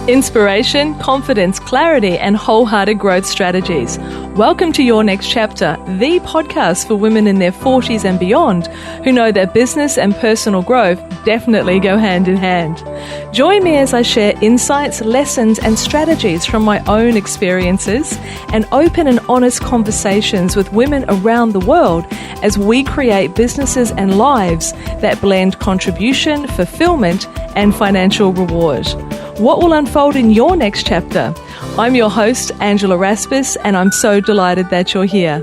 Inspiration, confidence, clarity, and wholehearted growth strategies. Welcome to Your Next Chapter, the podcast for women in their 40s and beyond who know that business and personal growth definitely go hand in hand. Join me as I share insights, lessons, and strategies from my own experiences and open and honest conversations with women around the world as we create businesses and lives that blend contribution, fulfillment, and financial reward. What will unfold in your next chapter? I'm your host, Angela Raspis, and I'm so delighted that you're here.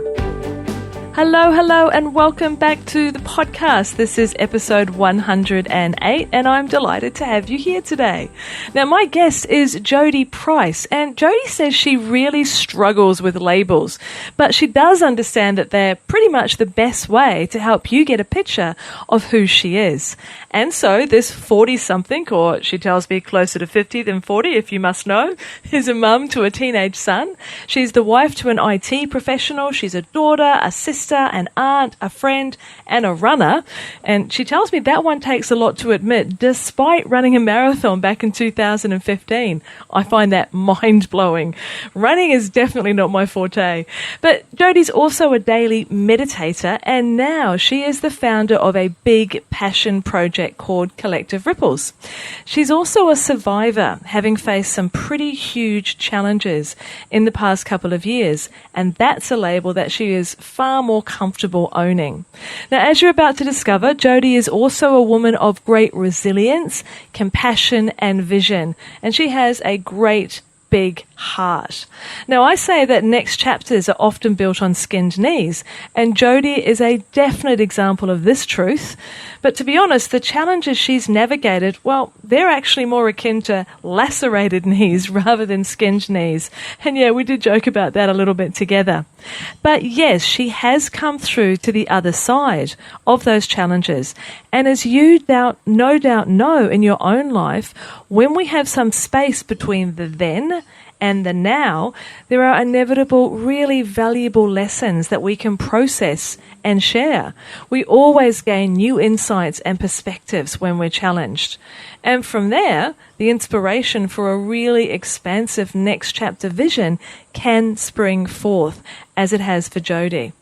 Hello, and welcome back to the podcast. This is episode 108, and I'm delighted to have you here today. Now, my guest is Jodie Preiss, and Jodie says she really struggles with labels, but she does understand that they're pretty much the best way to help you get a picture of who she is. And so this 40-something, or she tells me closer to 50 than 40, if you must know, is a mum to a teenage son. She's the wife to an IT professional. She's a daughter, a sister, an aunt, a friend, and a runner. And she tells me that one takes a lot to admit, despite running a marathon back in 2015. I find that mind-blowing. Running is definitely not my forte. But Jodie's also a daily meditator, and now she is the founder of a big passion project called Collective Ripples. She's also a survivor, having faced some pretty huge challenges in the past couple of years, and that's a label that she is far more comfortable owning. Now, as you're about to discover, Jodie is also a woman of great resilience, compassion, and vision, and she has a great big heart. Now, I say that next chapters are often built on skinned knees, and Jodie is a definite example of this truth. But to be honest, the challenges she's navigated, well, they're actually more akin to lacerated knees rather than skinned knees. And yeah, we did joke about that a little bit together. But yes, she has come through to the other side of those challenges. And as you no doubt know in your own life, when we have some space between the then and the now, there are inevitable, really valuable lessons that we can process and share. We always gain new insights and perspectives when we're challenged. And from there, the inspiration for a really expansive next chapter vision can spring forth, as it has for Jodie.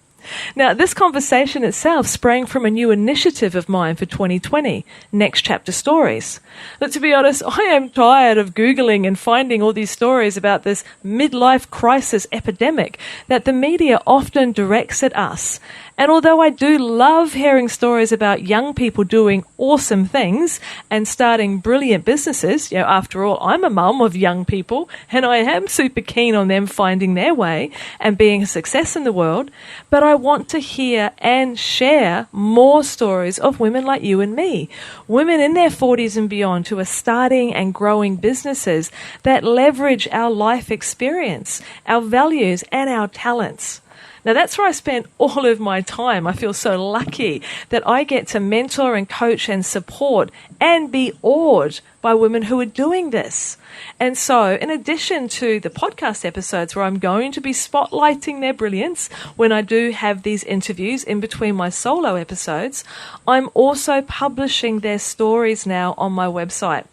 Now, this conversation itself sprang from a new initiative of mine for 2020, Next Chapter Stories. But to be honest, I am tired of Googling and finding all these stories about this midlife crisis epidemic that the media often directs at us. And although I do love hearing stories about young people doing awesome things and starting brilliant businesses, after all, I'm a mum of young people and I am super keen on them finding their way and being a success in the world, but I want to hear and share more stories of women like you and me, women in their 40s and beyond who are starting and growing businesses that leverage our life experience, our values, and our talents. Now, that's where I spend all of my time. I feel so lucky that I get to mentor and coach and support and be awed by women who are doing this. And so, in addition to the podcast episodes where I'm going to be spotlighting their brilliance when I do have these interviews in between my solo episodes, I'm also publishing their stories now on my website.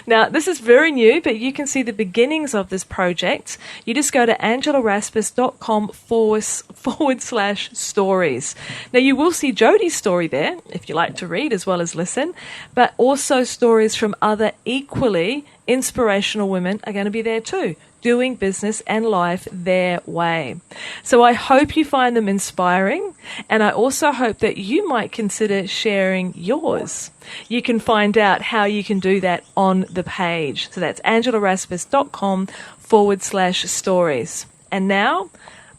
Now, this is very new, but you can see the beginnings of this project. You just go to angelaraspis.com/stories. Now, you will see Jodie's story there, if you like to read as well as listen, but also stories from other equally inspirational women are going to be there too, doing business and life their way. So I hope you find them inspiring, and I also hope that you might consider sharing yours. You can find out how you can do that on the page. So that's angelaraspis.com/stories. And now,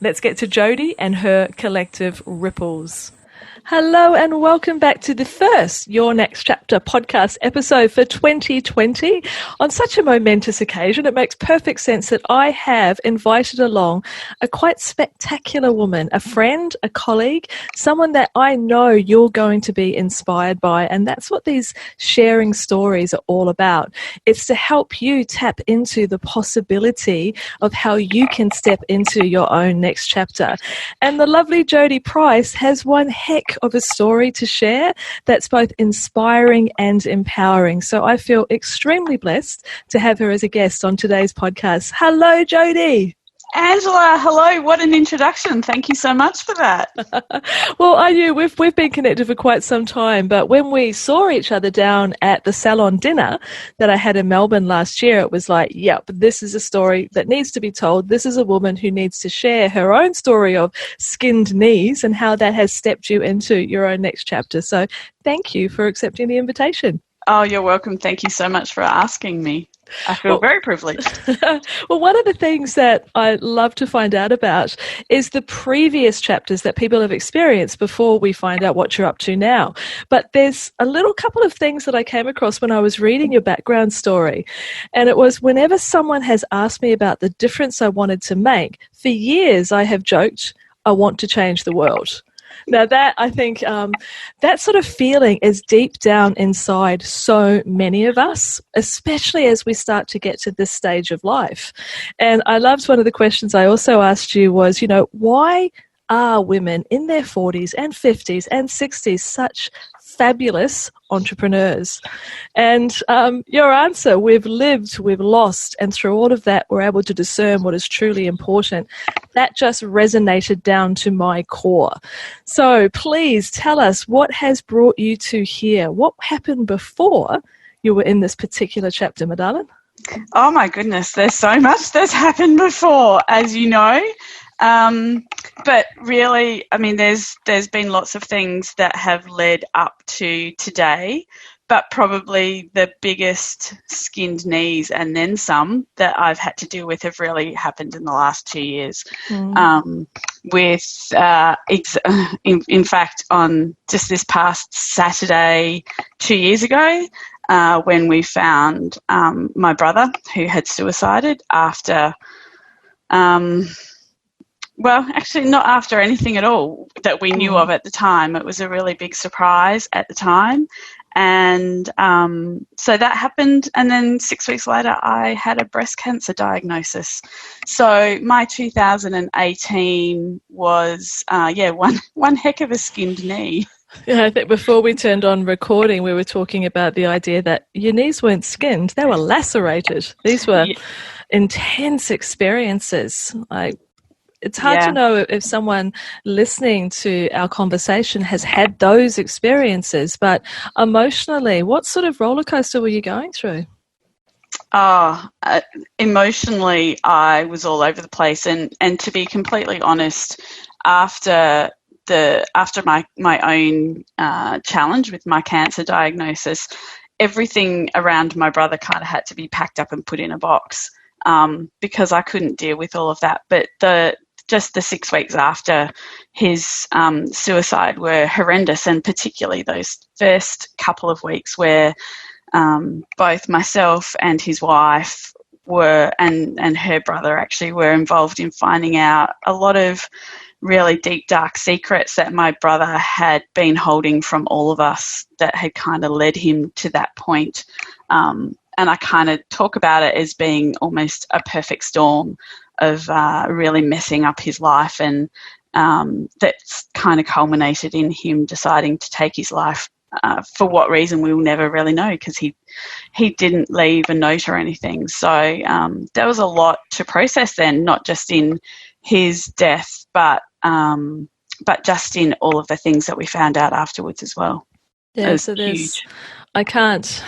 let's get to Jodie and her Collective Ripples. Hello and welcome back to the first Your Next Chapter podcast episode for 2020. On such a momentous occasion, it makes perfect sense that I have invited along a quite spectacular woman, a friend, a colleague, someone that I know you're going to be inspired by. And that's what these sharing stories are all about. It's to help you tap into the possibility of how you can step into your own next chapter. And the lovely Jodie Preiss has one heck of a story to share that's both inspiring and empowering. So I feel extremely blessed to have her as a guest on today's podcast. Hello, Jodie. Angela, hello. What an introduction. Thank you so much for that. Well, I knew we've been connected for quite some time, but when we saw each other down at the salon dinner that I had in Melbourne last year, it was like, yep, this is a story that needs to be told. This is a woman who needs to share her own story of skinned knees and how that has stepped you into your own next chapter. So thank you for accepting the invitation. Oh, you're welcome. Thank you so much for asking me. I feel very privileged. Well, one of the things that I love to find out about is the previous chapters that people have experienced before we find out what you're up to now. But there's a little couple of things that I came across when I was reading your background story. And it was whenever someone has asked me about the difference I wanted to make, for years I have joked, I want to change the world. Now that, I think, that sort of feeling is deep down inside so many of us, especially as we start to get to this stage of life. And I loved one of the questions I also asked you was, why are women in their 40s and 50s and 60s such fabulous entrepreneurs? And your answer, we've lived, we've lost, and through all of that, we're able to discern what is truly important. That just resonated down to my core. So please tell us, what has brought you to here? What happened before you were in this particular chapter, my darling? Oh my goodness, there's so much that's happened before, as you know. But really, I mean, there's been lots of things that have led up to today, but probably the biggest skinned knees and then some that I've had to deal with have really happened in the last 2 years. In fact, on just this past Saturday 2 years ago, when we found my brother who had suicided after well, actually not after anything at all that we knew of at the time. It was a really big surprise at the time. And so that happened. And then 6 weeks later, I had a breast cancer diagnosis. So my 2018 was, one heck of a skinned knee. Yeah, I think before we turned on recording, we were talking about the idea that your knees weren't skinned, they were lacerated. These were intense experiences. It's hard to know if someone listening to our conversation has had those experiences, but emotionally, what sort of roller coaster were you going through? Emotionally, I was all over the place, and to be completely honest, after my own challenge with my cancer diagnosis, everything around my brother kind of had to be packed up and put in a box because I couldn't deal with all of that. But just the 6 weeks after his suicide were horrendous, and particularly those first couple of weeks where both myself and his wife were, and her brother actually were involved in finding out a lot of really deep, dark secrets that my brother had been holding from all of us that had kind of led him to that point. And I kind of talk about it as being almost a perfect storm of really messing up his life, and that's kind of culminated in him deciding to take his life. For what reason, we will never really know, because he didn't leave a note or anything. So there was a lot to process then, not just in his death, but just in all of the things that we found out afterwards as well. Yeah, so there's, I can't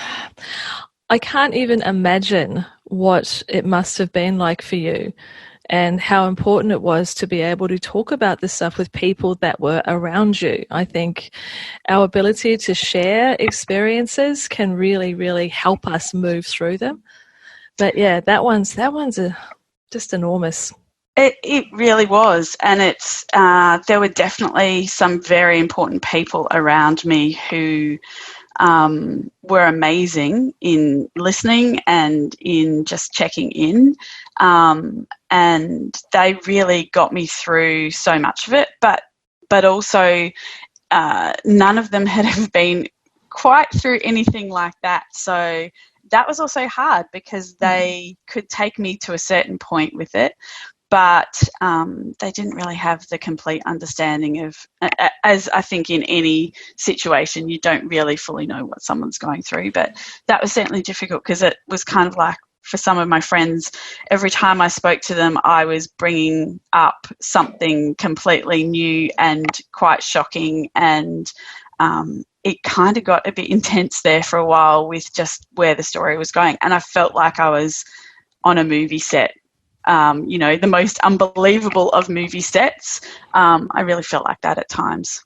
even imagine what it must have been like for you, and how important it was to be able to talk about this stuff with people that were around you. I think our ability to share experiences can really, really help us move through them. But yeah, that one's just enormous. It really was, and it's there were definitely some very important people around me who were amazing in listening and in just checking in, and they really got me through so much of it. But also, none of them had ever been quite through anything like that. So that was also hard, because they could take me to a certain point with it, but they didn't really have the complete understanding of, as I think in any situation, you don't really fully know what someone's going through. But that was certainly difficult because it was kind of like, for some of my friends, every time I spoke to them, I was bringing up something completely new and quite shocking, and it kind of got a bit intense there for a while with just where the story was going. And I felt like I was on a movie set. The most unbelievable of movie sets. I really felt like that at times.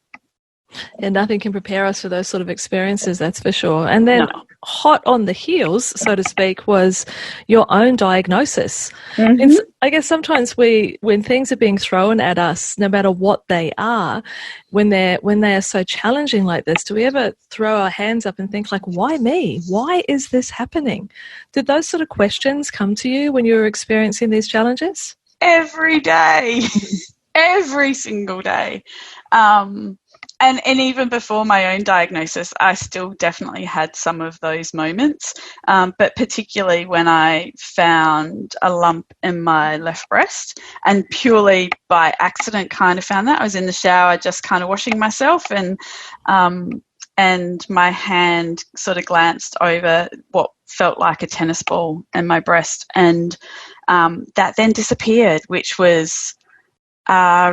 And nothing can prepare us for those sort of experiences, that's for sure. And then hot on the heels, so to speak, was your own diagnosis. Mm-hmm. And I guess sometimes when things are being thrown at us, no matter what they are, when they are so challenging like this, do we ever throw our hands up and think like, why me? Why is this happening? Did those sort of questions come to you when you were experiencing these challenges? Every day. Every single day. And even before my own diagnosis, I still definitely had some of those moments, but particularly when I found a lump in my left breast, and purely by accident kind of found that. I was in the shower just kind of washing myself, and my hand sort of glanced over what felt like a tennis ball in my breast, and that then disappeared, which was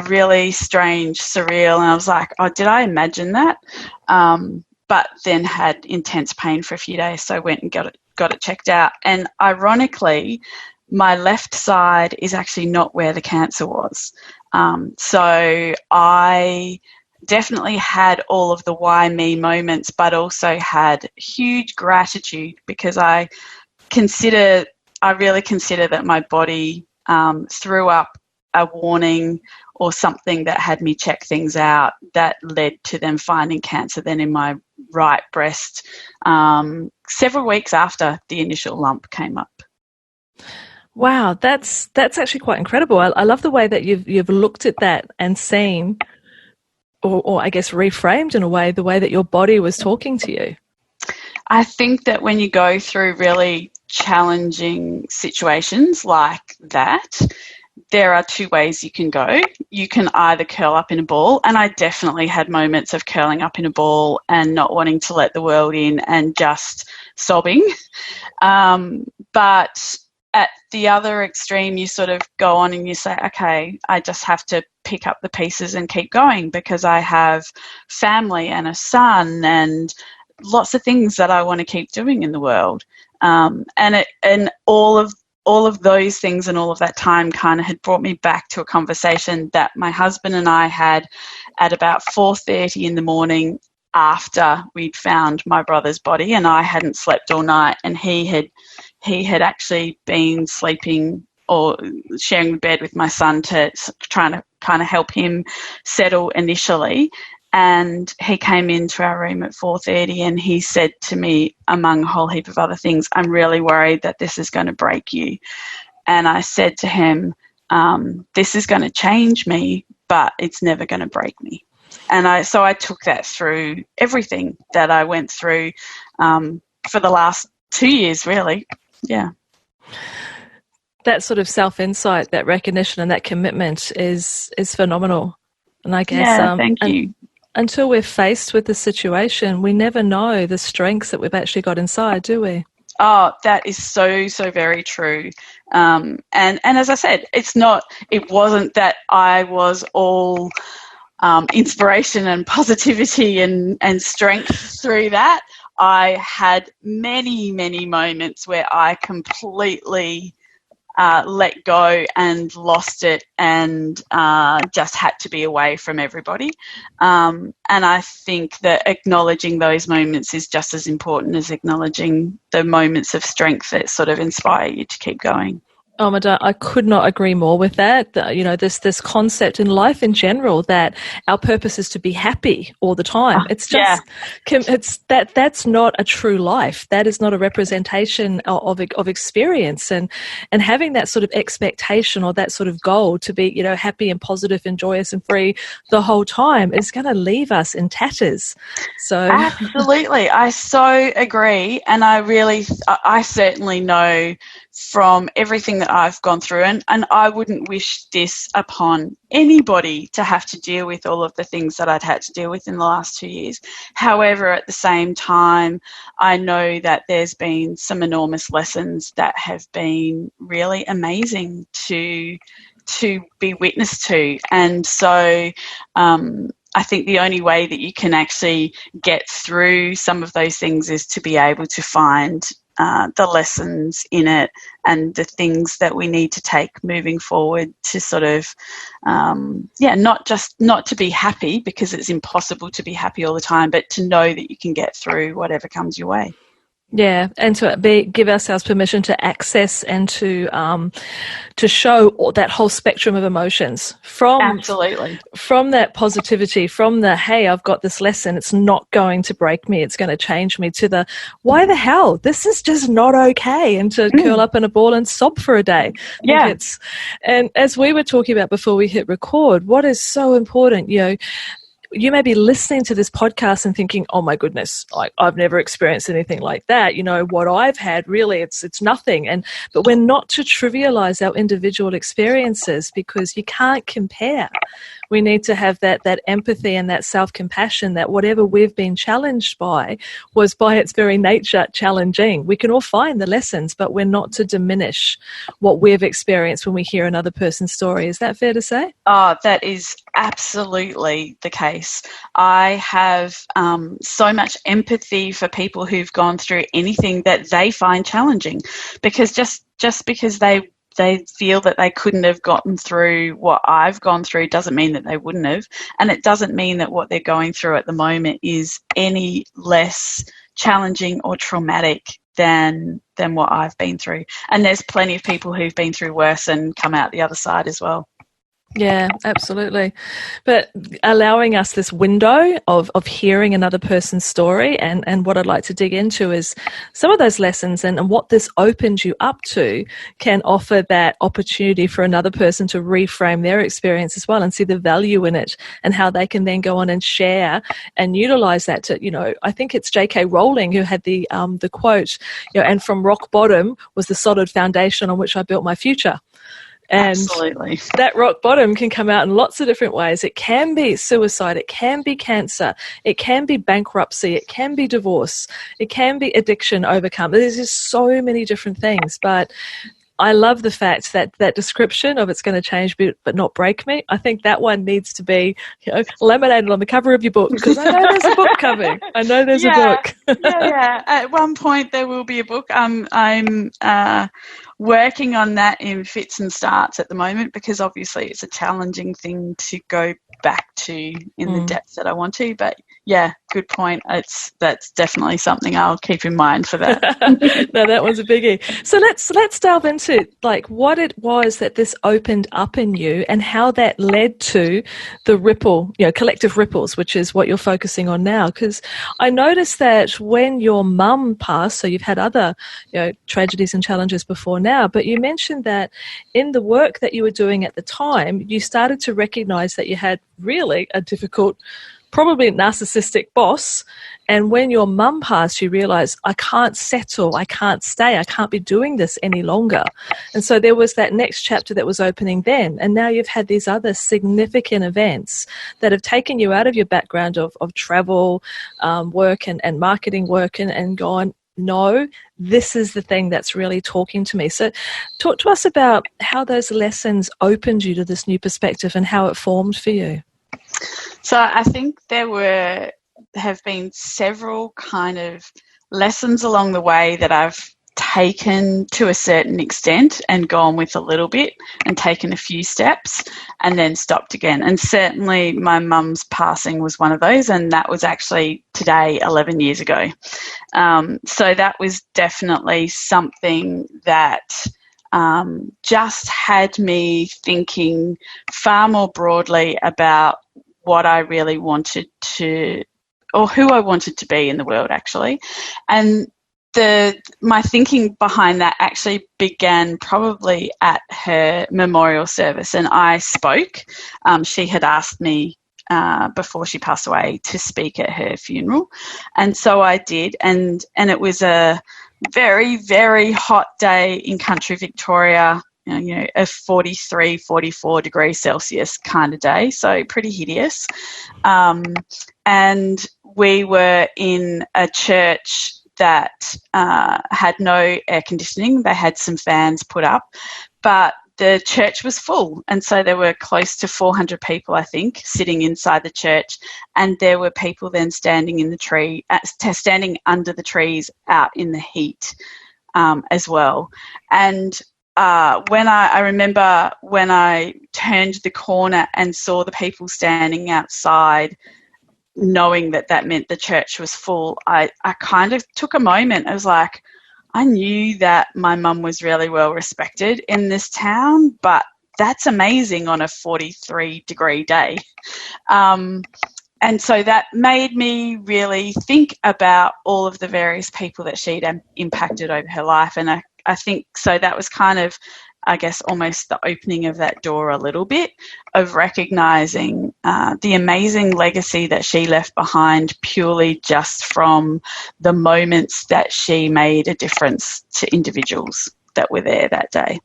really strange, surreal, and I was like, oh, did I imagine that? But then had intense pain for a few days, so I went and got it checked out. And ironically, my left side is actually not where the cancer was. So I definitely had all of the why me moments, but also had huge gratitude, because I really consider that my body threw up a warning or something that had me check things out that led to them finding cancer then in my right breast several weeks after the initial lump came up. Wow, that's actually quite incredible. I love the way that you've looked at that and seen, or I guess reframed in a way, the way that your body was talking to you. I think that when you go through really challenging situations like that, there are two ways you can go. You can either curl up in a ball, and I definitely had moments of curling up in a ball and not wanting to let the world in and just sobbing. But at the other extreme, you sort of go on and you say, okay, I just have to pick up the pieces and keep going, because I have family and a son and lots of things that I want to keep doing in the world. And all of those things and all of that time kind of had brought me back to a conversation that my husband and I had at about 4:30 in the morning after we'd found my brother's body, and I hadn't slept all night, and he had actually been sleeping or sharing the bed with my son to trying to kind of help him settle initially. And he came into our room at 4:30 and he said to me, among a whole heap of other things, I'm really worried that this is going to break you. And I said to him, this is going to change me, but it's never going to break me. And so I took that through everything that I went through for the last 2 years, really. Yeah. That sort of self-insight, that recognition and that commitment is phenomenal. And I guess thank you. Until we're faced with the situation, we never know the strengths that we've actually got inside, do we? Oh, that is so, so very true. And as I said, it wasn't that I was all inspiration and positivity and strength through that. I had many, many moments where I completely let go and lost it and just had to be away from everybody. And I think that acknowledging those moments is just as important as acknowledging the moments of strength that sort of inspire you to keep going. Oh, Madonna, I could not agree more with that. This concept in life in general that our purpose is to be happy all the time. It's just, that's not a true life. That is not a representation of experience. And having that sort of expectation or that sort of goal to be, happy and positive and joyous and free the whole time is going to leave us in tatters. So absolutely, I so agree, and I certainly know from everything that I've gone through. And I wouldn't wish this upon anybody to have to deal with all of the things that I'd had to deal with in the last 2 years. However, at the same time, I know that there's been some enormous lessons that have been really amazing to be witness to. And so I think the only way that you can actually get through some of those things is to be able to find the lessons in it and the things that we need to take moving forward to sort of, not to be happy, because it's impossible to be happy all the time, but to know that you can get through whatever comes your way. Yeah, and to give ourselves permission to access and to show that whole spectrum of emotions Absolutely. From that positivity, from the, hey, I've got this lesson, it's not going to break me, it's going to change me, to the, why the hell, this is just not okay, and to curl up in a ball and sob for a day. Yeah. And as we were talking about before we hit record, what is so important, you may be listening to this podcast and thinking, oh my goodness, I've never experienced anything like that. What I've had, really, it's nothing. But we're not to trivialize our individual experiences, because you can't compare. We need to have that empathy and that self-compassion, that whatever we've been challenged by was by its very nature challenging. We can all find the lessons, but we're not to diminish what we've experienced when we hear another person's story. Is that fair to say? Oh, that is absolutely the case. I have so much empathy for people who've gone through anything that they find challenging, because just because they feel that they couldn't have gotten through what I've gone through doesn't mean that they wouldn't have. And it doesn't mean that what they're going through at the moment is any less challenging or traumatic than what I've been through. And there's plenty of people who've been through worse and come out the other side as well. Yeah, absolutely. But allowing us this window of hearing another person's story, and what I'd like to dig into is some of those lessons and what this opens you up to can offer that opportunity for another person to reframe their experience as well and see the value in it, and how they can then go on and share and utilize that to, I think it's J.K. Rowling who had the quote, and from rock bottom was the solid foundation on which I built my future. And absolutely. That rock bottom can come out in lots of different ways. It can be suicide, it can be cancer, it can be bankruptcy, it can be divorce, it can be addiction overcome. There's just so many different things. But I love the fact that description of it's going to change me but not break me. I think that one needs to be laminated on the cover of your book, because I know there's a book coming. I know there's a book. Yeah. At one point there will be a book. I'm working on that in fits and starts at the moment, because obviously it's a challenging thing to go back to in the depth that I want to. But yeah, good point. That's definitely something I'll keep in mind for that. No, that was a biggie. So let's delve into what it was that this opened up in you, and how that led to the ripple, collective ripples, which is what you're focusing on now. Because I noticed that when your mum passed, so you've had other tragedies and challenges before now, but you mentioned that in the work that you were doing at the time, you started to recognize that you had really a difficult, probably narcissistic boss. And when your mum passed, you realized, I can't settle, I can't stay, I can't be doing this any longer. And so there was that next chapter that was opening then. And now you've had these other significant events that have taken you out of your background of travel, work and marketing work, and gone, no, this is the thing that's really talking to me. So talk to us about how those lessons opened you to this new perspective and how it formed for you. So I think there have been several kind of lessons along the way that I've taken to a certain extent and gone with a little bit and taken a few steps and then stopped again. And certainly my mum's passing was one of those, and that was actually today 11 years ago. So that was definitely something that just had me thinking far more broadly about what I really wanted to, or who I wanted to be in the world, actually. And my thinking behind that actually began probably at her memorial service, and I spoke. She had asked me before she passed away to speak at her funeral, and so I did. And it was a very, very hot day in country Victoria, a 43, 44 degrees Celsius kind of day, so pretty hideous. And we were in a church that had no air conditioning. They had some fans put up, but the church was full, and so there were close to 400 people, I think, sitting inside the church, and there were people then standing in the standing under the trees out in the heat as well. And I remember when I turned the corner and saw the people standing outside, knowing that meant the church was full, I kind of took a moment. I was like, I knew that my mum was really well respected in this town, but that's amazing on a 43-degree day. And so that made me really think about all of the various people that she'd impacted over her life. And I think so that was kind of, I guess, almost the opening of that door a little bit, of recognising the amazing legacy that she left behind purely just from the moments that she made a difference to individuals that were there that day.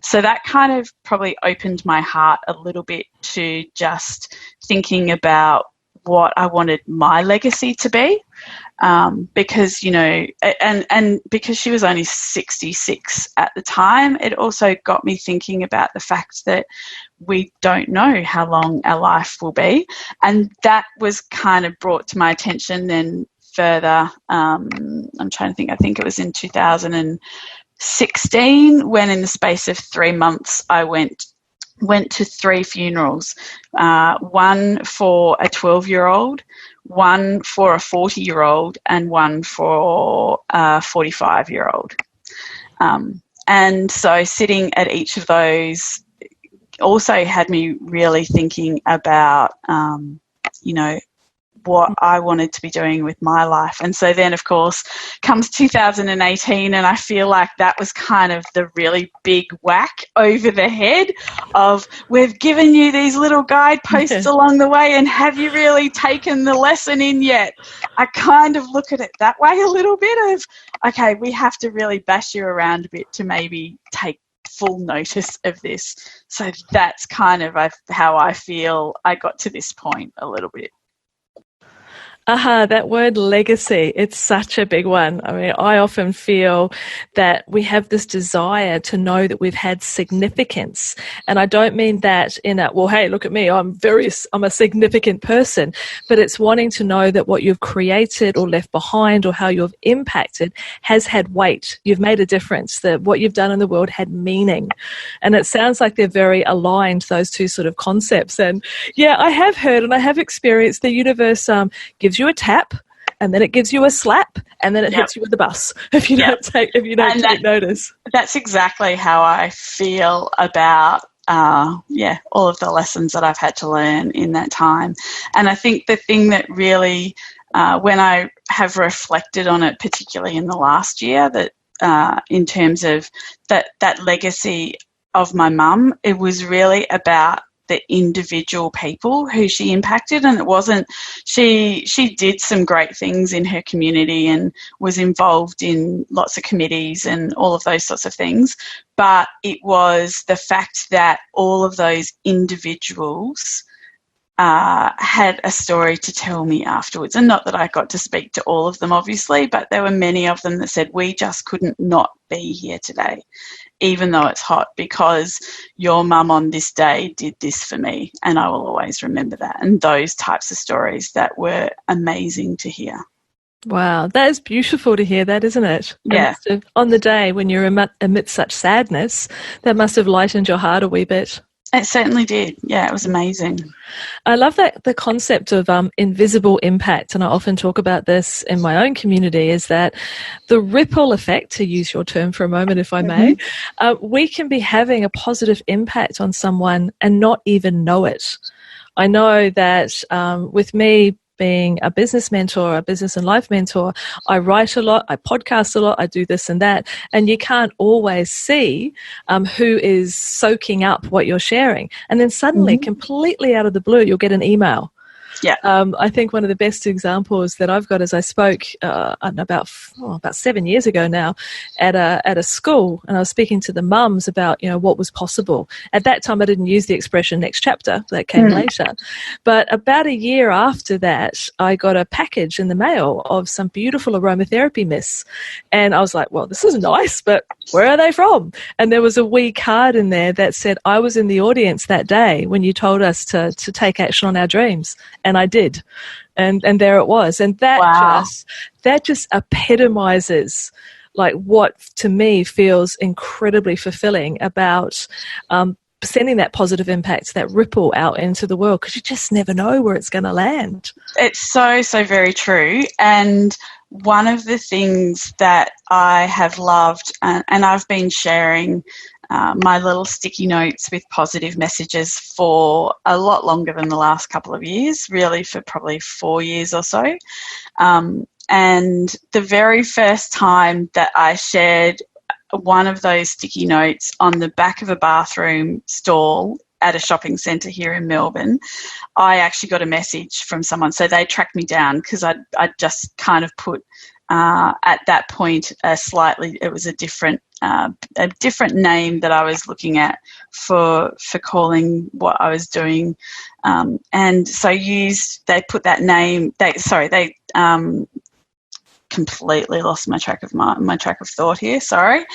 So that kind of probably opened my heart a little bit to just thinking about what I wanted my legacy to be. Because, and because she was only 66 at the time, it also got me thinking about the fact that we don't know how long our life will be. And that was kind of brought to my attention then further. I'm trying to think, I think it was in 2016 when in the space of 3 months I went to 3 funerals, one for a 12-year-old, one for a 40-year-old, and one for a 45-year-old. And so sitting at each of those also had me really thinking about, what I wanted to be doing with my life. And so then, of course, comes 2018, and I feel like that was kind of the really big whack over the head of, we've given you these little guideposts along the way, and have you really taken the lesson in yet? I kind of look at it that way a little bit of, okay, we have to really bash you around a bit to maybe take full notice of this. So that's kind of how I feel I got to this point a little bit. That word legacy, it's such a big one. I mean, I often feel that we have this desire to know that we've had significance. And I don't mean that in a, well, hey, look at me, I'm a significant person, but it's wanting to know that what you've created or left behind or how you've impacted has had weight. You've made a difference, that what you've done in the world had meaning. And it sounds like they're very aligned, those two sort of concepts. And yeah, I have heard and I have experienced the universe gives you a tap, and then it gives you a slap, and then it hits you with the bus if you don't take notice. That's exactly how I feel about all of the lessons that I've had to learn in that time. And I think the thing that really, when I have reflected on it, particularly in the last year, that in terms of that legacy of my mum, it was really about the individual people who she impacted. And it wasn't, she did some great things in her community and was involved in lots of committees and all of those sorts of things, but it was the fact that all of those individuals had a story to tell me afterwards. And not that I got to speak to all of them, obviously, but there were many of them that said, we just couldn't not be here today, even though it's hot, because your mum on this day did this for me, and I will always remember that. And those types of stories that were amazing to hear. Wow, that is beautiful to hear that, isn't it? Yeah. On the day when you're amidst such sadness, that must have lightened your heart a wee bit. It certainly did. Yeah, it was amazing. I love that the concept of invisible impact, and I often talk about this in my own community, is that the ripple effect, to use your term for a moment if I may, we can be having a positive impact on someone and not even know it. I know that with me being a business mentor, a business and life mentor, I write a lot, I podcast a lot, I do this and that, and you can't always see who is soaking up what you're sharing. And then suddenly, completely out of the blue, you'll get an email Yeah. I think one of the best examples that I've got is I spoke about 7 years ago now at a school, and I was speaking to the mums about what was possible. At that time, I didn't use the expression next chapter; that came later. But about a year after that, I got a package in the mail of some beautiful aromatherapy mists, and I was like, "Well, this is nice, but where are they from?" And there was a wee card in there that said, "I was in the audience that day when you told us to take action on our dreams." And I did. And there it was. And that just epitomizes like what to me feels incredibly fulfilling about sending that positive impact, that ripple out into the world, because you just never know where it's going to land. It's so very true. And one of the things that I have loved, and I've been sharing my little sticky notes with positive messages for a lot longer than the last couple of years, really for probably 4 years or so. And the very first time that I shared one of those sticky notes on the back of a bathroom stall at a shopping centre here in Melbourne, I actually got a message from someone. So they tracked me down because I just kind of put at that point it was a different name that I was looking at for calling what I was doing, and so they put that name. They completely lost my track of thought here. Sorry.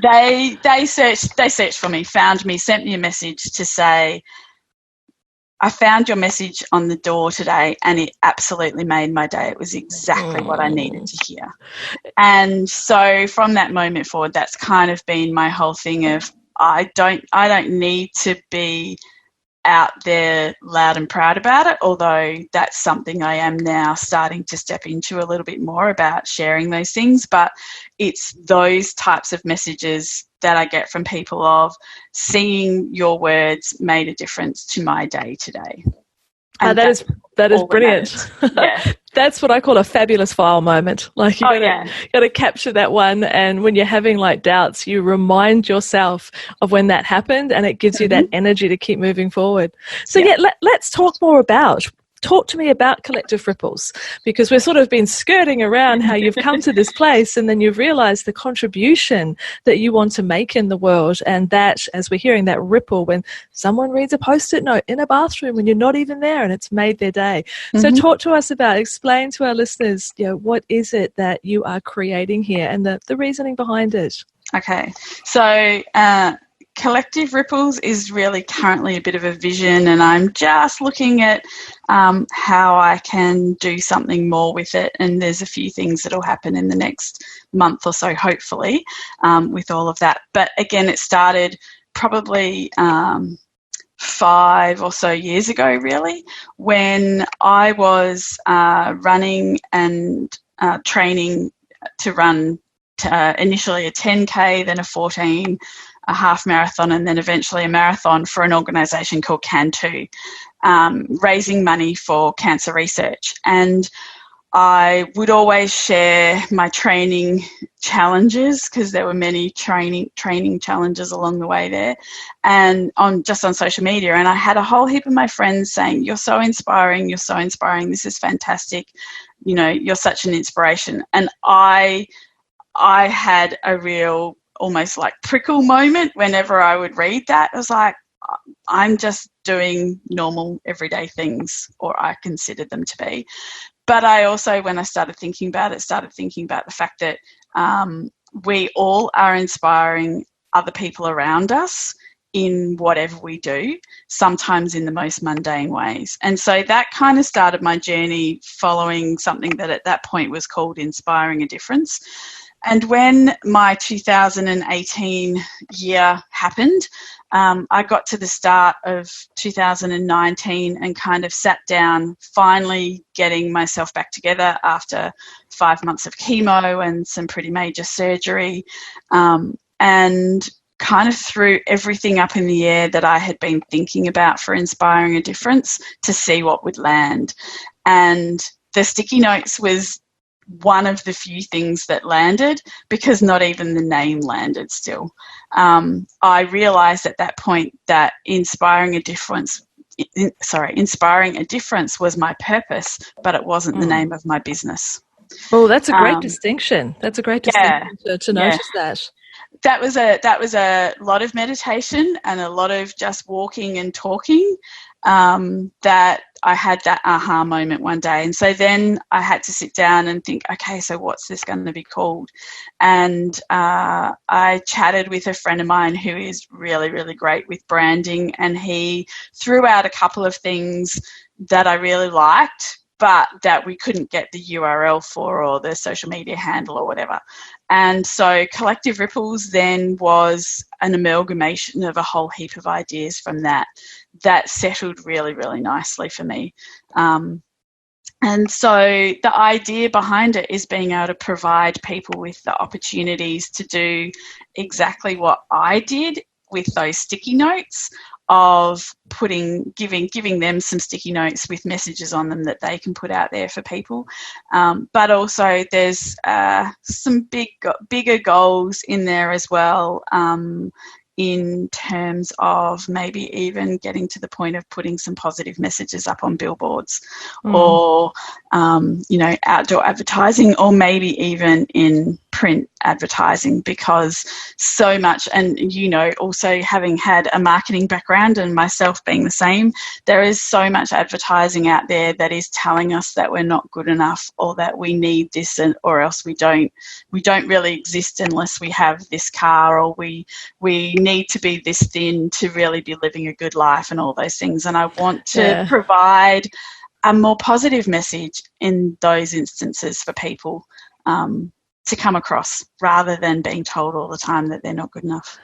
They searched for me, found me, sent me a message to say, I found your message on the door today and it absolutely made my day. It was exactly what I needed to hear. And so from that moment forward, that's kind of been my whole thing of I don't need to be out there loud and proud about it, although that's something I am now starting to step into a little bit more about sharing those things. But it's those types of messages that I get from people of seeing your words made a difference to my day today. And that is brilliant. Yeah. That's what I call a fabulous file moment. Like you got to capture that one, and when you're having like doubts, you remind yourself of when that happened, and it gives you that energy to keep moving forward. So let's talk more about. Talk to me about Collective Ripples, because we've sort of been skirting around how you've come to this place and then you've realized the contribution that you want to make in the world, and that, as we're hearing, that ripple when someone reads a Post-it note in a bathroom when you're not even there and it's made their day. So talk to us about, explain to our listeners, what is it that you are creating here and the reasoning behind it. Okay. So Collective Ripples is really currently a bit of a vision, and I'm just looking at how I can do something more with it. And there's a few things that will happen in the next month or so, hopefully, with all of that. But again, it started probably 5 or so years ago, really, when I was running and training to run initially a 10K, then a 14, a half marathon, and then eventually a marathon for an organisation called Can2, raising money for cancer research. And I would always share my training challenges, because there were many training challenges along the way there, and on social media. And I had a whole heap of my friends saying, "You're so inspiring. You're so inspiring. This is fantastic. You're such an inspiration." And I had a real almost like prickle moment whenever I would read that. I was like, I'm just doing normal everyday things, or I considered them to be. But I also, when I started thinking about the fact that we all are inspiring other people around us in whatever we do, sometimes in the most mundane ways. And so that kind of started my journey following something that at that point was called Inspiring a Difference. And when my 2018 year happened, I got to the start of 2019 and kind of sat down, finally getting myself back together after 5 months of chemo and some pretty major surgery, and kind of threw everything up in the air that I had been thinking about for Inspiring a Difference to see what would land. And the sticky notes was one of the few things that landed, because not even the name landed still. I realised at that point that Inspiring a Difference inspiring a difference was my purpose, but it wasn't the name of my business. Oh, that's a great distinction. That's a great distinction to notice that. That was a lot of meditation and a lot of just walking and talking, that I had that aha moment one day. And so then I had to sit down and think, okay, so what's this going to be called? And I chatted with a friend of mine who is really, really great with branding, and he threw out a couple of things that I really liked, but that we couldn't get the URL for or the social media handle or whatever. And so Collective Ripples then was an amalgamation of a whole heap of ideas from that settled really, really nicely for me. And so the idea behind it is being able to provide people with the opportunities to do exactly what I did with those sticky notes, of giving them some sticky notes with messages on them that they can put out there for people. But also there's some bigger goals in there as well, in terms of maybe even getting to the point of putting some positive messages up on billboards, or outdoor advertising, or maybe even in print advertising, because so much, and also having had a marketing background and myself being the same, there is so much advertising out there that is telling us that we're not good enough, or that we need this, or else we don't really exist unless we have this car, or we need to be this thin to really be living a good life, and all those things. And I want to provide a more positive message in those instances for people to come across, rather than being told all the time that they're not good enough.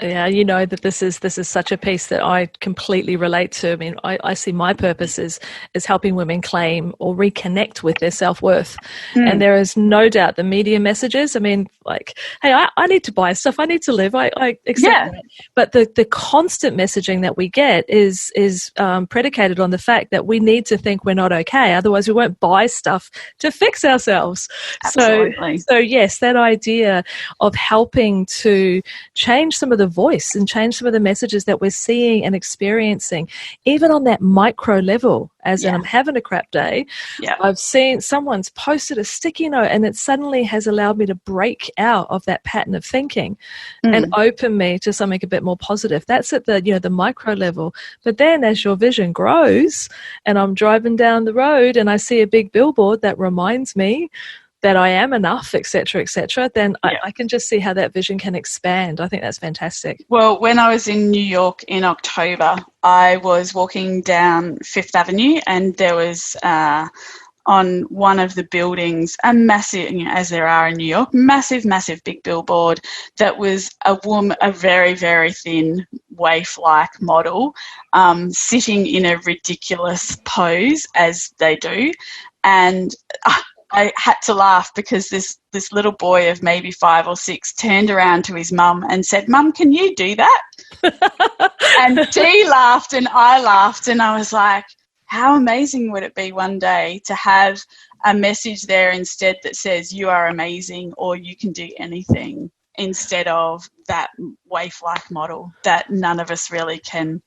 Yeah, that this is such a piece that I completely relate to. I mean, I see my purpose is helping women claim or reconnect with their self-worth. And there is no doubt the media messages, I mean, like, hey, I need to buy stuff, I need to live, I accept that. But the constant messaging that we get is predicated on the fact that we need to think we're not okay, otherwise we won't buy stuff to fix ourselves. Absolutely. So yes, that idea of helping to change some of the voice and change some of the messages that we're seeing and experiencing, even on that micro level, as in I'm having a crap day. I've seen someone's posted a sticky note, and it suddenly has allowed me to break out of that pattern of thinking and open me to something a bit more positive. That's at the micro level. But then as your vision grows, and I'm driving down the road and I see a big billboard that reminds me that I am enough, et cetera, then I can just see how that vision can expand. I think that's fantastic. Well, when I was in New York in October, I was walking down Fifth Avenue, and there was on one of the buildings a massive, as there are in New York, massive big billboard that was a woman, a very, very thin waif-like model, sitting in a ridiculous pose, as they do, and I had to laugh because this little boy of maybe 5 or 6 turned around to his mum and said, "Mum, can you do that?" And she laughed and I laughed, and I was like, how amazing would it be one day to have a message there instead that says you are amazing or you can do anything, instead of that waif-like model that none of us really can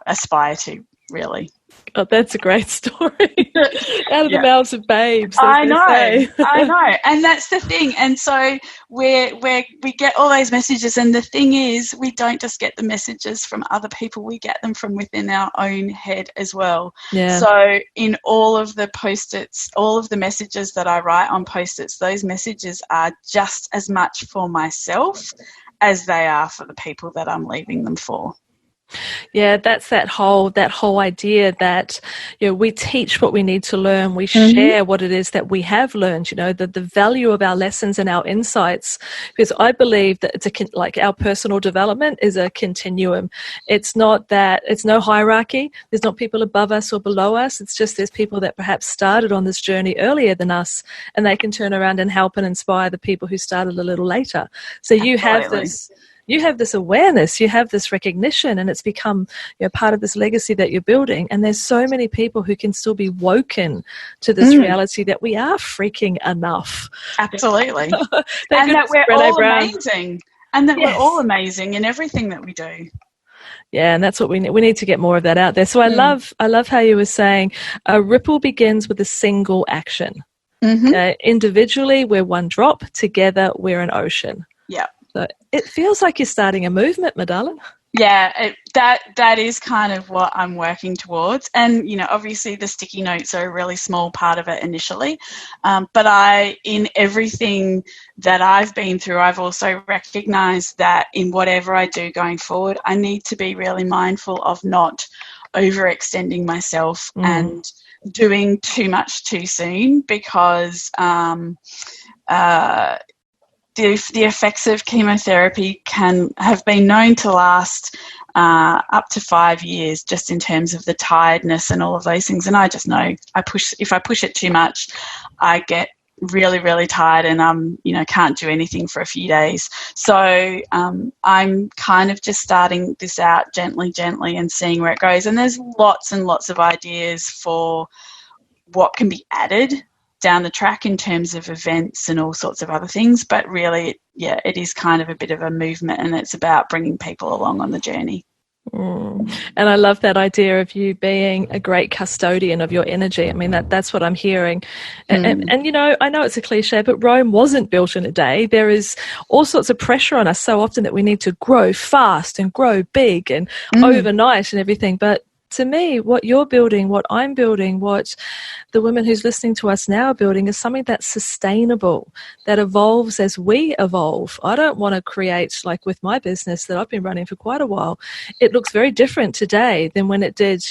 aspire to, really. Oh, that's a great story. Out of the mouths of babes. I know. And that's the thing. And so we get all those messages, and the thing is, we don't just get the messages from other people, we get them from within our own head as well. Yeah. So in all of the post-its, all of the messages that I write on post-its, those messages are just as much for myself as they are for the people that I'm leaving them for. Yeah, that's that whole idea that we teach what we need to learn, we share what it is that we have learned, the value of our lessons and our insights, because I believe that it's like our personal development is a continuum. It's not that, it's no hierarchy, there's not people above us or below us, it's just there's people that perhaps started on this journey earlier than us, and they can turn around and help and inspire the people who started a little later. So you have this awareness, you have this recognition, and it's become part of this legacy that you're building. And there's so many people who can still be woken to this reality that we are freaking enough. Absolutely. And that we're all amazing. And that we're all amazing in everything that we do. Yeah, and that's what we need. We need to get more of that out there. So I love how you were saying a ripple begins with a single action. Individually, we're one drop. Together, we're an ocean. Yeah. So it feels like you're starting a movement, my darling. Yeah, that is kind of what I'm working towards. And, obviously the sticky notes are a really small part of it initially. But in everything that I've been through, I've also recognized that in whatever I do going forward, I need to be really mindful of not overextending myself and doing too much too soon, because the effects of chemotherapy have been known to last up to 5 years, just in terms of the tiredness and all of those things. And I just know if I push it too much, I get really, really tired and can't do anything for a few days. So I'm kind of just starting this out gently and seeing where it goes. And there's lots and lots of ideas for what can be added down the track in terms of events and all sorts of other things. But really, it is kind of a bit of a movement, and it's about bringing people along on the journey. And I love that idea of you being a great custodian of your energy. I mean, that's what I'm hearing. And I know it's a cliche, but Rome wasn't built in a day. There is all sorts of pressure on us so often that we need to grow fast and grow big and overnight and everything. But to me, what you're building, what I'm building, what the women who's listening to us now are building is something that's sustainable, that evolves as we evolve. I don't want to create, like with my business that I've been running for quite a while, it looks very different today than when it did,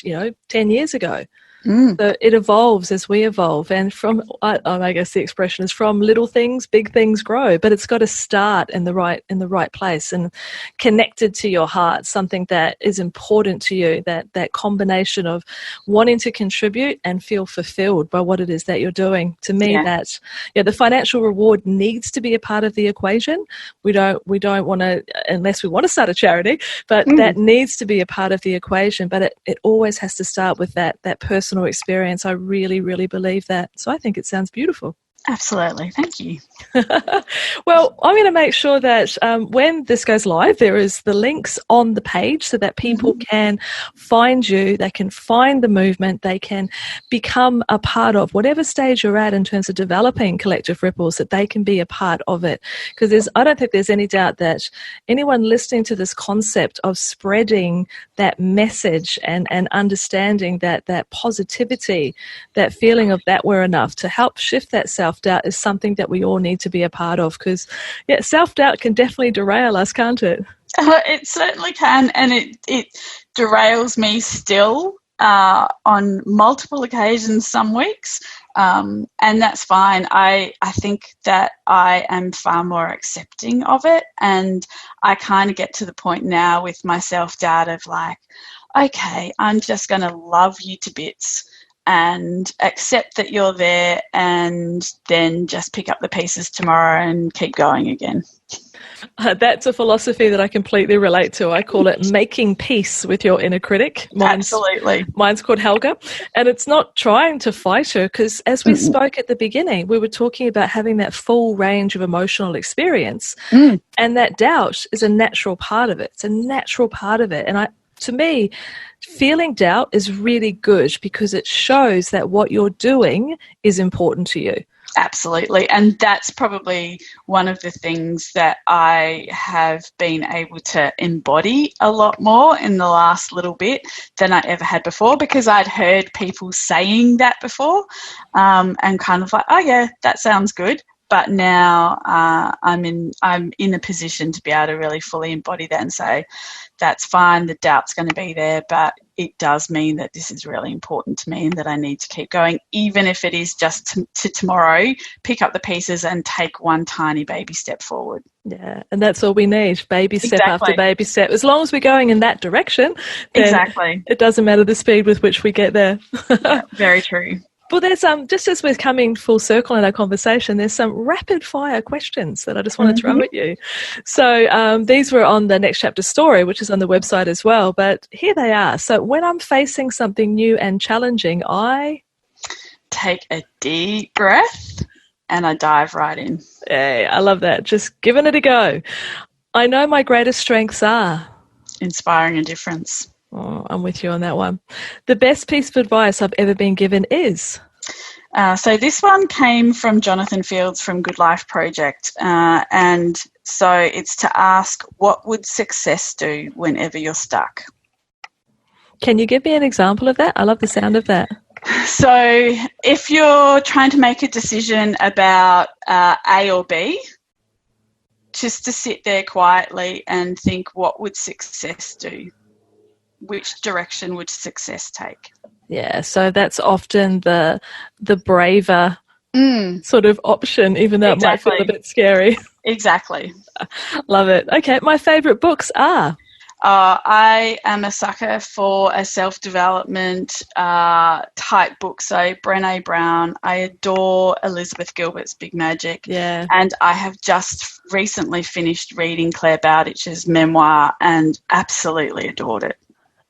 10 years ago. So it evolves as we evolve. And I guess the expression is, from little things, big things grow. But it's got to start in the right place and connected to your heart, something that is important to you, that combination of wanting to contribute and feel fulfilled by what it is that you're doing. To me, the financial reward needs to be a part of the equation. We don't want to, unless we want to start a charity, but that needs to be a part of the equation. But it always has to start with that personal experience. I really, really believe that. So I think it sounds beautiful. Absolutely. Thank you. Well, I'm going to make sure that when this goes live, there is the links on the page so that people can find you, they can find the movement, they can become a part of whatever stage you're at in terms of developing Collective Ripples, that they can be a part of it. Because I don't think there's any doubt that anyone listening to this concept of spreading that message and understanding that positivity, that feeling of that we're enough, to help shift that self-doubt is something that we all need to be a part of, because self-doubt can definitely derail us, can't it? It certainly can, and it derails me still on multiple occasions some weeks, and that's fine. I think that I am far more accepting of it, and I kind of get to the point now with my self-doubt of like, okay, I'm just going to love you to bits and accept that you're there, and then just pick up the pieces tomorrow and keep going again. That's a philosophy that I completely relate to. I call it making peace with your inner critic. Absolutely. Mine's called Helga. And it's not trying to fight her, because as we spoke at the beginning, we were talking about having that full range of emotional experience. And that doubt is a natural part of it. It's a natural part of it. And to me, feeling doubt is really good, because it shows that what you're doing is important to you. Absolutely. And that's probably one of the things that I have been able to embody a lot more in the last little bit than I ever had before, because I'd heard people saying that before, and kind of like, oh yeah, that sounds good. But now I'm in a position to be able to really fully embody that and say, that's fine, the doubt's going to be there, but it does mean that this is really important to me and that I need to keep going, even if it is just to tomorrow, pick up the pieces and take one tiny baby step forward. Yeah, and that's all we need, baby step after baby step. As long as we're going in that direction, then it doesn't matter the speed with which we get there. Yeah, very true. Well, there's just as we're coming full circle in our conversation, there's some rapid fire questions that I just want to throw at you. So these were on the Next Chapter story, which is on the website as well. But here they are. So when I'm facing something new and challenging, I take a deep breath and I dive right in. Hey, I love that. Just giving it a go. I know my greatest strengths are inspiring a difference. Oh, I'm with you on that one. The best piece of advice I've ever been given is? So this one came from Jonathan Fields from Good Life Project. And so it's to ask, what would success do whenever you're stuck? Can you give me an example of that? I love the sound of that. So if you're trying to make a decision about A or B, just to sit there quietly and think, what would success do? Which direction would success take? Yeah, so that's often the braver sort of option, even though it might feel a bit scary. Exactly. Love it. Okay, my favourite books are? I am a sucker for a self-development type book. So Brené Brown, I adore Elizabeth Gilbert's Big Magic. Yeah. And I have just recently finished reading Claire Bowditch's memoir and absolutely adored it.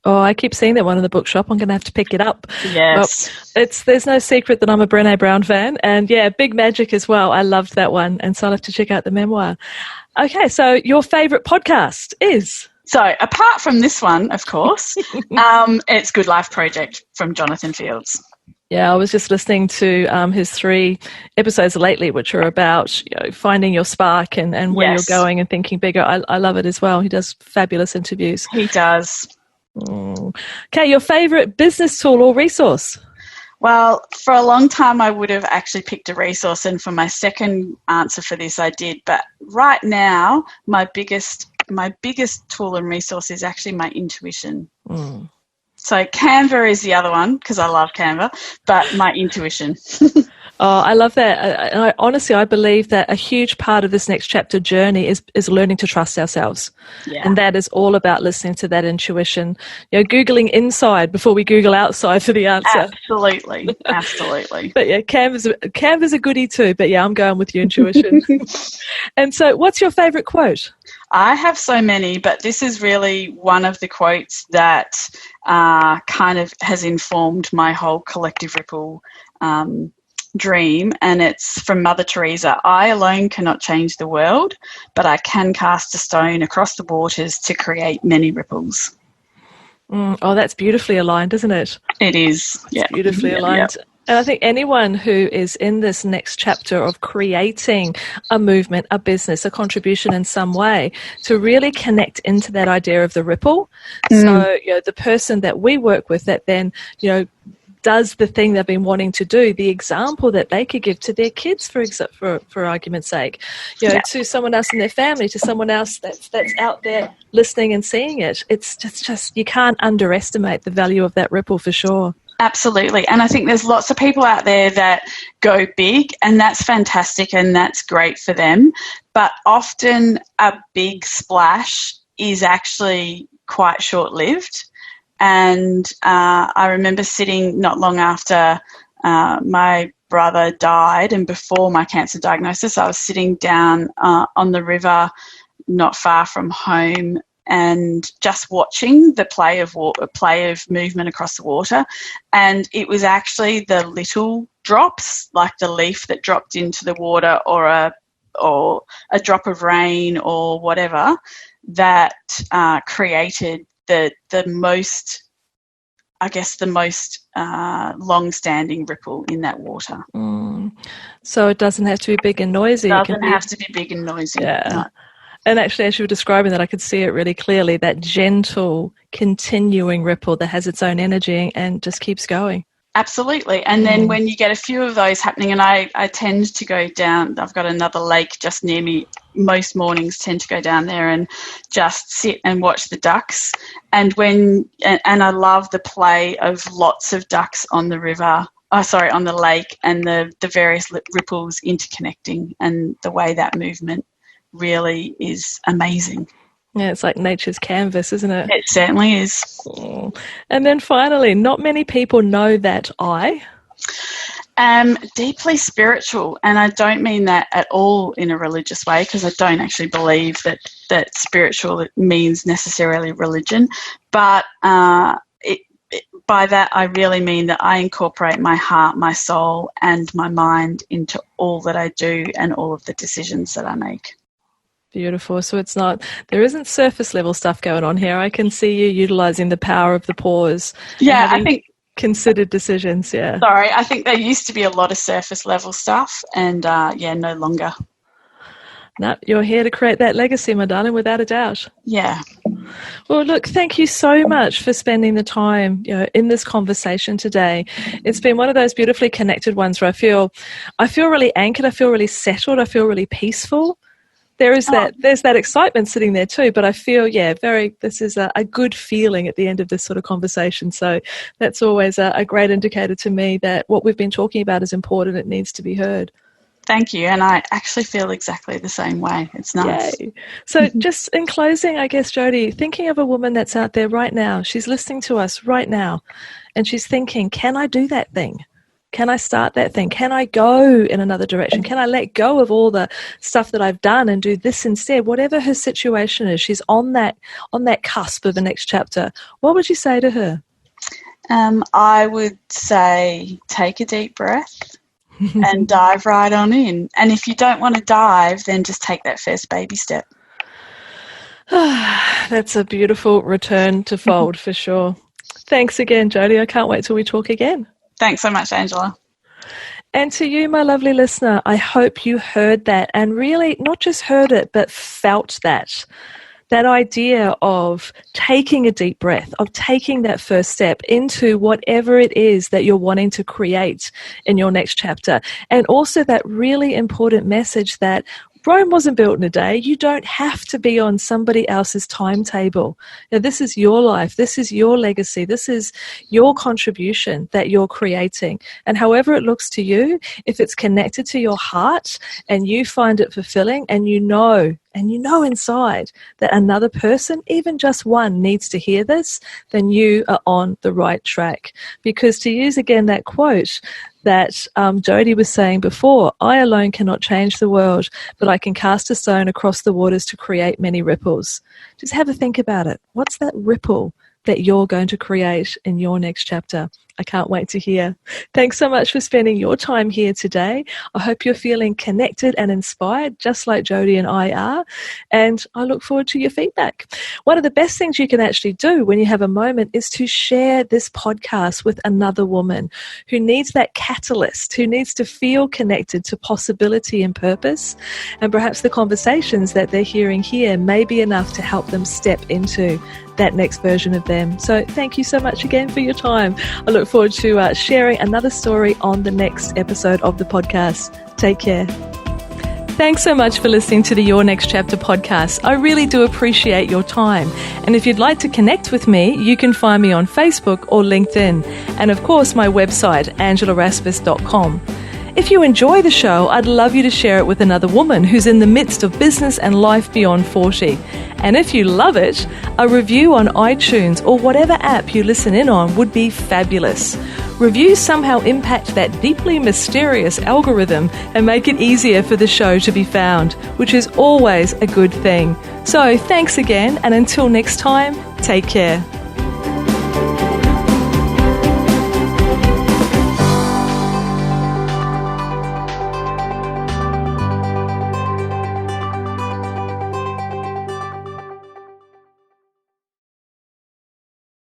Oh, I keep seeing that one in the bookshop. I'm going to have to pick it up. Yes. Well, there's no secret that I'm a Brené Brown fan. And yeah, Big Magic as well. I loved that one. And so I'll have to check out the memoir. Okay, so your favourite podcast is? So apart from this one, of course, it's Good Life Project from Jonathan Fields. Yeah, I was just listening to his 3 episodes lately, which are about finding your spark and where you're going and thinking bigger. I love it as well. He does fabulous interviews. He does. Okay, your favourite business tool or resource? Well, for a long time I would have actually picked a resource, and for my second answer for this I did. But right now my biggest tool and resource is actually my intuition. So Canva is the other one because I love Canva, but my intuition. Oh, I love that. Honestly, I believe that a huge part of this next chapter journey is learning to trust ourselves. Yeah. And that is all about listening to that intuition. Googling inside before we Google outside for the answer. Absolutely. Absolutely. But yeah, Canva's a goodie too. But yeah, I'm going with your intuition. And so what's your favourite quote? I have so many, but this is really one of the quotes that kind of has informed my whole Collective Ripple dream, and it's from Mother Teresa. I alone cannot change the world, but I can cast a stone across the waters to create many ripples. Oh, that's beautifully aligned, isn't it? It is. Yeah. It's beautifully aligned. Yeah. And I think anyone who is in this next chapter of creating a movement, a business, a contribution in some way, to really connect into that idea of the ripple. So, the person that we work with that then, does the thing they've been wanting to do, the example that they could give to their kids, for argument's sake, to someone else in their family, to someone else that's out there listening and seeing it. It's just you can't underestimate the value of that ripple for sure. Absolutely. And I think there's lots of people out there that go big, and that's fantastic and that's great for them. But often a big splash is actually quite short-lived. And I remember sitting not long after my brother died and before my cancer diagnosis, I was sitting down on the river not far from home and just watching the play of movement across the water. And it was actually the little drops, like the leaf that dropped into the water or a drop of rain or whatever, that created the most long-standing ripple in that water. So it doesn't have to be big and noisy. It doesn't have to be big and noisy. Yeah. No. And actually, as you were describing that, I could see it really clearly, that gentle, continuing ripple that has its own energy and just keeps going. Absolutely. And then when you get a few of those happening, and I tend to go down, I've got another lake just near me, most mornings tend to go down there and just sit and watch the ducks. And I love the play of lots of ducks on the on the lake, and the various ripples interconnecting, and the way that movement really is amazing. Yeah, it's like nature's canvas, isn't it? It certainly is. Oh. And then finally, not many people know that I am deeply spiritual, and I don't mean that at all in a religious way, because I don't actually believe that spiritual means necessarily religion, but by that I really mean that I incorporate my heart, my soul, and my mind into all that I do and all of the decisions that I make. Beautiful. So there isn't surface level stuff going on here. I can see you utilizing the power of the pause. Yeah, I think considered decisions. Yeah. Sorry, I think there used to be a lot of surface level stuff, and no longer. No, you're here to create that legacy, my darling, without a doubt. Yeah. Well, look, thank you so much for spending the time, in this conversation today. It's been one of those beautifully connected ones where I feel really anchored, I feel really settled, I feel really peaceful. There's that excitement sitting there too, but I feel, this is a good feeling at the end of this sort of conversation. So that's always a great indicator to me that what we've been talking about is important. It needs to be heard. Thank you. And I actually feel exactly the same way. It's nice. Yay. So just in closing, I guess, Jodie, thinking of a woman that's out there right now, she's listening to us right now, and she's thinking, can I do that thing? Can I start that thing? Can I go in another direction? Can I let go of all the stuff that I've done and do this instead? Whatever her situation is, she's on that cusp of the next chapter. What would you say to her? I would say take a deep breath and dive right on in. And if you don't want to dive, then just take that first baby step. That's a beautiful return to fold for sure. Thanks again, Jodie. I can't wait till we talk again. Thanks so much, Angela. And to you, my lovely listener, I hope you heard that and really not just heard it, but felt that. That idea of taking a deep breath, of taking that first step into whatever it is that you're wanting to create in your next chapter. And also that really important message that Rome wasn't built in a day. You don't have to be on somebody else's timetable. Now, this is your life. This is your legacy. This is your contribution that you're creating. And however it looks to you, if it's connected to your heart and you find it fulfilling and you know inside that another person, even just one, needs to hear this, then you are on the right track. Because to use again that quote that Jodie was saying before, I alone cannot change the world, but I can cast a stone across the waters to create many ripples. Just have a think about it. What's that ripple that you're going to create in your next chapter? I can't wait to hear. Thanks so much for spending your time here today. I hope you're feeling connected and inspired, just like Jodie and I are. And I look forward to your feedback. One of the best things you can actually do when you have a moment is to share this podcast with another woman who needs that catalyst, who needs to feel connected to possibility and purpose. And perhaps the conversations that they're hearing here may be enough to help them step into that next version of them. So thank you so much again for your time. I look forward to sharing another story on the next episode of the podcast. Take care. Thanks so much for listening to the Your Next Chapter podcast. I really do appreciate your time. And if you'd like to connect with me, you can find me on Facebook or LinkedIn. And of course, my website, angelaraspis.com. If you enjoy the show, I'd love you to share it with another woman who's in the midst of business and life beyond 40. And if you love it, a review on iTunes or whatever app you listen in on would be fabulous. Reviews somehow impact that deeply mysterious algorithm and make it easier for the show to be found, which is always a good thing. So thanks again, and until next time, take care.